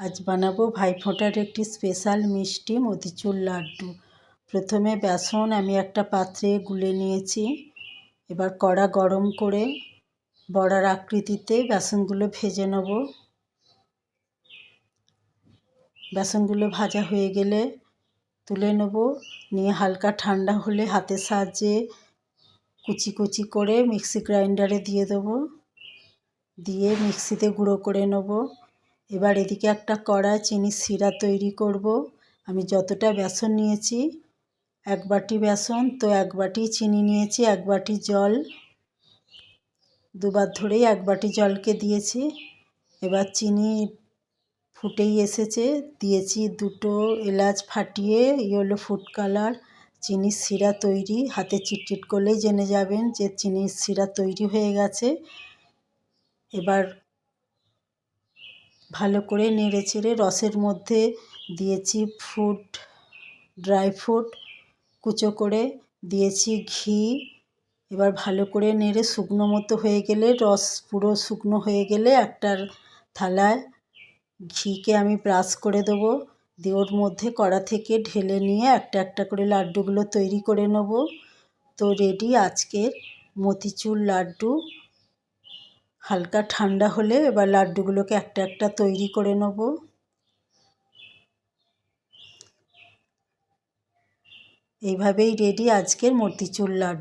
আজ বানাবো ভাইফোঁটার একটি স্পেশাল মিষ্টি মতিচুর লাড্ডু। প্রথমে বেসন আমি একটা পাত্রে গুলে নিয়েছি। এবার কড়া গরম করে বড়ার আকৃতিতে বেসনগুলো ভেজে নেব। বেসনগুলো ভাজা হয়ে গেলে তুলে নেব। নিয়ে হালকা ঠান্ডা হলে হাতের সাহায্যে কুচি কুচি করে মিক্সি গ্রাইন্ডারে দিয়ে দেবো। দিয়ে মিক্সিতে গুঁড়ো করে নেব। এবার এদিকে একটা কড়াই চিনির শিরা তৈরি করব। আমি যতটা বেসন নিয়েছি 1 বাটি বেসন, তো 1 বাটি চিনি নিয়েছি, 1 বাটি জল, দুবার ধরেই 1 বাটি জলকে দিয়েছি। এবার চিনি ফুটেই এসেছে, দিয়েছি 2টো এলাচ ফাটিয়ে, হলো ফুড কালার। চিনির শিরা তৈরি, হাতে চিটচিট করলেই জেনে যাবেন যে চিনির শিরা তৈরি হয়ে গেছে। এবার ভালো করে নেড়ে চেড়ে রসের মধ্যে দিয়েছি ড্রাই ফ্রুট কুচো করে, দিয়েছি ঘি। এবার ভালো করে নেড়ে শুকনো মতো হয়ে গেলে, রস পুরো শুকনো হয়ে গেলে একটা থালায় ঘিকে আমি ব্রাশ করে দেবো। দিয়ে ওর মধ্যে কড়া থেকে ঢেলে নিয়ে একটা একটা করে লাড্ডুগুলো তৈরি করে নেব। তো রেডি আজকের মতিচুর লাড্ডু। হালকা ঠান্ডা হলে এবার লাড্ডুগুলোকে একটা একটা তৈরি করে নেব। এইভাবেই রেডি আজকের মতিচুর লাড্ডু।